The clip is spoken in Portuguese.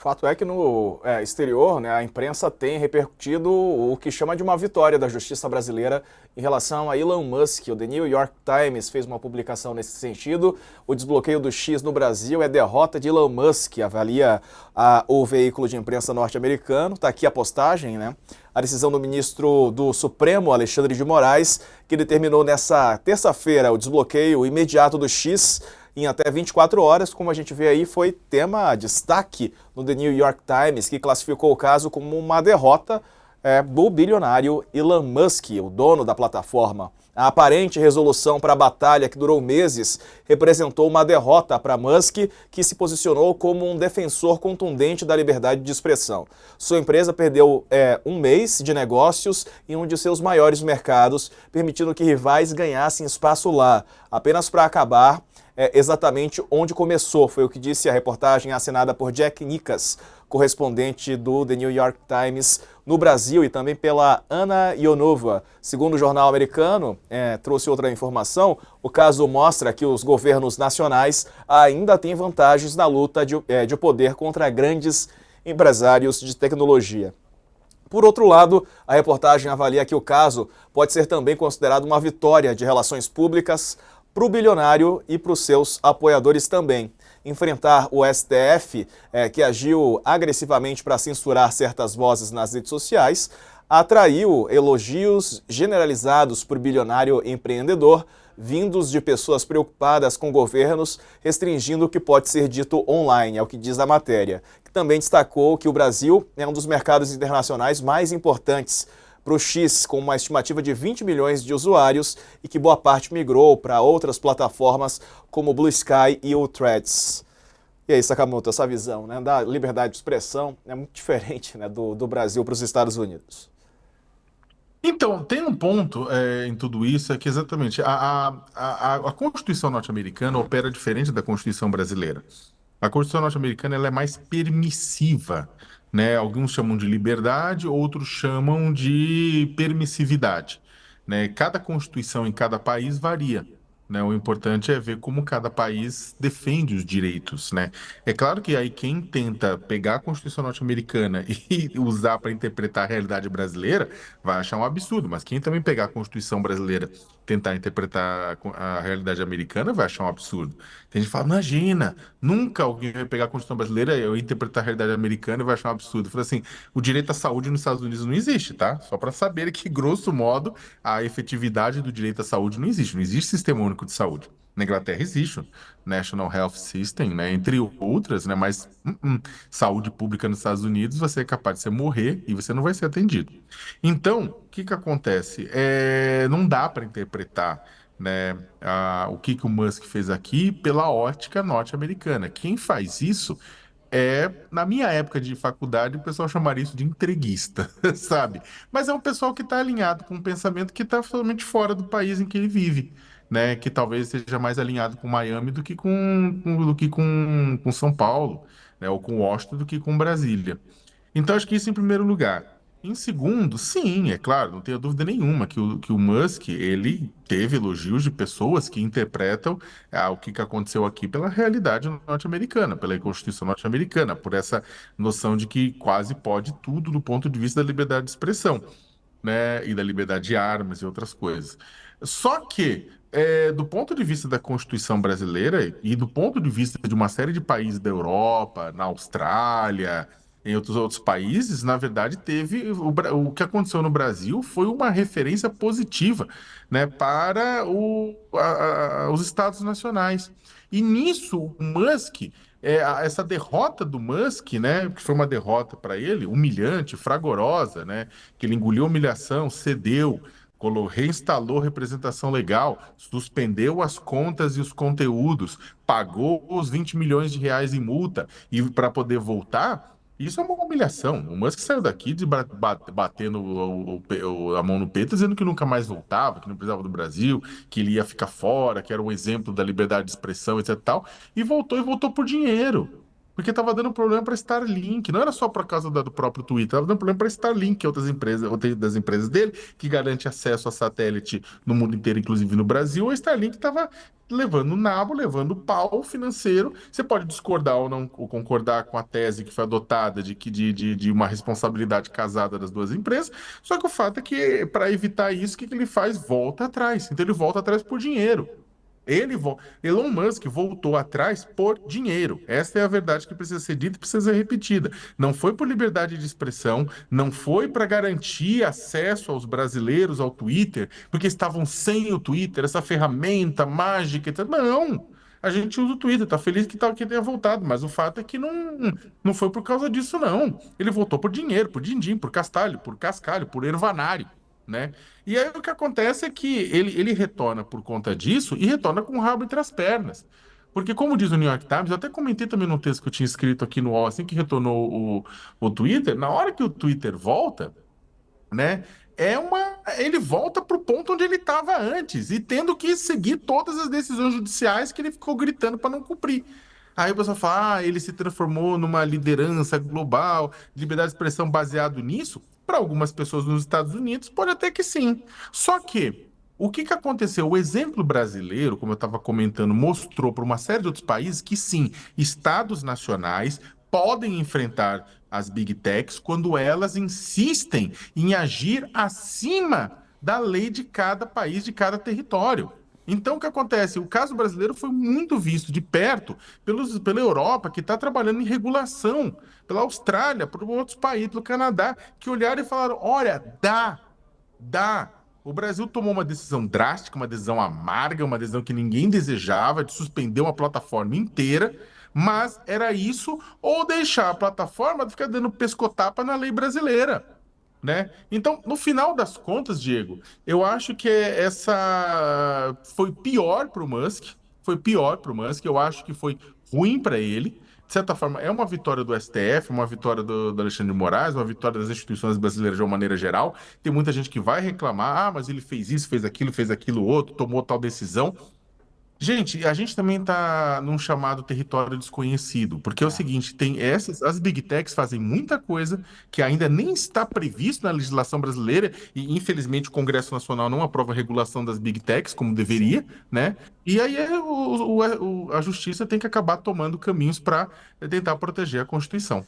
Fato é que no exterior, né, a imprensa tem repercutido o que chama de uma vitória da justiça brasileira em relação a Elon Musk. O The New York Times fez uma publicação nesse sentido. O desbloqueio do X no Brasil é derrota de Elon Musk, avalia o veículo de imprensa norte-americano. Está aqui a postagem, né? A decisão do ministro do Supremo, Alexandre de Moraes, que determinou nessa terça-feira o desbloqueio imediato do X em até 24 horas, como a gente vê aí, foi tema destaque no The New York Times, que classificou o caso como uma derrota do bilionário Elon Musk, o dono da plataforma. A aparente resolução para a batalha, que durou meses, representou uma derrota para Musk, que se posicionou como um defensor contundente da liberdade de expressão. Sua empresa perdeu um mês de negócios em um de seus maiores mercados, permitindo que rivais ganhassem espaço lá, apenas para acabar exatamente onde começou. Foi o que disse a reportagem assinada por Jack Nickas, correspondente do The New York Times no Brasil, e também pela Ana Ionova. Segundo o jornal americano, trouxe outra informação, o caso mostra que os governos nacionais ainda têm vantagens na luta de poder contra grandes empresários de tecnologia. Por outro lado, a reportagem avalia que o caso pode ser também considerado uma vitória de relações públicas para o bilionário e para os seus apoiadores também. Enfrentar o STF, que agiu agressivamente para censurar certas vozes nas redes sociais, atraiu elogios generalizados por bilionário empreendedor, vindos de pessoas preocupadas com governos restringindo o que pode ser dito online, é o que diz a matéria. Que também destacou que o Brasil é um dos mercados internacionais mais importantes para o X, com uma estimativa de 20 milhões de usuários, e que boa parte migrou para outras plataformas como o Blue Sky e o Threads. E aí, Sakamoto, essa visão, né, da liberdade de expressão é muito diferente, né, do Brasil para os Estados Unidos. Então, tem um ponto em tudo isso, é que exatamente a Constituição norte-americana opera diferente da Constituição brasileira. A Constituição norte-americana ela é mais permissiva, né? Alguns chamam de liberdade, outros chamam de permissividade, né? Cada Constituição em cada país varia, né? O importante é ver como cada país defende os direitos, né? É claro que aí quem tenta pegar a Constituição norte-americana e usar para interpretar a realidade brasileira vai achar um absurdo, mas quem também pegar a Constituição brasileira tentar interpretar a realidade americana vai achar um absurdo. Tem gente que fala, imagina, nunca alguém vai pegar a Constituição brasileira e interpretar a realidade americana e vai achar um absurdo. Fala assim, o direito à saúde nos Estados Unidos não existe, tá? Só para saber que, grosso modo, a efetividade do direito à saúde não existe. Não existe sistema único de saúde. Na Inglaterra existe o National Health System, né, entre outras, né, mas saúde pública nos Estados Unidos, você é capaz de você morrer e você não vai ser atendido. Então, o que que acontece? Não dá para interpretar, né, o que que o Musk fez aqui pela ótica norte-americana. Quem faz isso na minha época de faculdade, o pessoal chamaria isso de entreguista, sabe? Mas é um pessoal que está alinhado com um pensamento que está totalmente fora do país em que ele vive, né? Que talvez seja mais alinhado com Miami do que com São Paulo, né? Ou com Washington do que com Brasília. Então, acho que isso em primeiro lugar. Em segundo, sim, é claro, não tenho dúvida nenhuma que o Musk, ele teve elogios de pessoas que interpretam o que que aconteceu aqui pela realidade norte-americana, pela Constituição norte-americana, por essa noção de que quase pode tudo do ponto de vista da liberdade de expressão, né, e da liberdade de armas e outras coisas. Só que, do ponto de vista da Constituição brasileira e do ponto de vista de uma série de países da Europa, na Austrália, em outros países, na verdade, teve o que aconteceu no Brasil foi uma referência positiva, né, para os estados nacionais. E nisso, o Musk, essa derrota do Musk, né, que foi uma derrota para ele, humilhante, fragorosa, né, que ele engoliu a humilhação, cedeu, reinstalou representação legal, suspendeu as contas e os conteúdos, pagou os 20 milhões de reais em multa e para poder voltar. Isso é uma humilhação. O Musk saiu daqui batendo a mão no peito, dizendo que nunca mais voltava, que não precisava do Brasil, que ele ia ficar fora, que era um exemplo da liberdade de expressão, etc. e tal, e voltou por dinheiro. porque estava dando problema para Starlink. Não era só por causa do próprio Twitter, estava dando problema para Starlink, que é outras empresas, outra das empresas dele, que garante acesso a satélite no mundo inteiro, inclusive no Brasil. A Starlink estava levando nabo, levando pau financeiro. Você pode discordar ou não, ou concordar com a tese que foi adotada de uma responsabilidade casada das duas empresas. Só que o fato é que, para evitar isso, o que ele faz? Volta atrás. Então ele volta atrás por dinheiro. Elon Musk voltou atrás por dinheiro. Essa é a verdade que precisa ser dita e precisa ser repetida. Não foi por liberdade de expressão, não foi para garantir acesso aos brasileiros ao Twitter, porque estavam sem o Twitter, essa ferramenta mágica, etc. Não! A gente usa o Twitter, tá feliz que tenha voltado, mas o fato é que não foi por causa disso, não. Ele voltou por dinheiro, por din-din, por castalho, por cascalho, por ervanário, né? E aí o que acontece é que ele retorna por conta disso e retorna com o rabo entre as pernas. Porque, como diz o New York Times, eu até comentei também no texto que eu tinha escrito aqui no UOL, assim que retornou o Twitter, na hora que o Twitter volta, né? Ele volta para o ponto onde ele estava antes e tendo que seguir todas as decisões judiciais que ele ficou gritando para não cumprir. Aí o pessoal fala, ele se transformou numa liderança global, liberdade de expressão baseado nisso. Para algumas pessoas nos Estados Unidos, pode até que sim. Só que o que aconteceu? O exemplo brasileiro, como eu estava comentando, mostrou para uma série de outros países que sim, estados nacionais podem enfrentar as big techs quando elas insistem em agir acima da lei de cada país, de cada território. Então, o que acontece? O caso brasileiro foi muito visto de perto pela Europa, que está trabalhando em regulação, pela Austrália, por outros países, pelo Canadá, que olharam e falaram: olha, dá. O Brasil tomou uma decisão drástica, uma decisão amarga, uma decisão que ninguém desejava, de suspender uma plataforma inteira, mas era isso, ou deixar a plataforma ficar dando pescotapa na lei brasileira, né? Então, no final das contas, Diego, eu acho que essa foi pior para o Musk, foi pior para o Musk, eu acho que foi ruim para ele. De certa forma, é uma vitória do STF, uma vitória do Alexandre de Moraes, uma vitória das instituições brasileiras de uma maneira geral. Tem muita gente que vai reclamar, mas ele fez isso, fez aquilo outro, tomou tal decisão. Gente, a gente também está num chamado território desconhecido, porque é o É. seguinte, as Big Techs fazem muita coisa que ainda nem está previsto na legislação brasileira e infelizmente o Congresso Nacional não aprova a regulação das Big Techs como deveria, Sim. né? E aí a justiça tem que acabar tomando caminhos para tentar proteger a Constituição.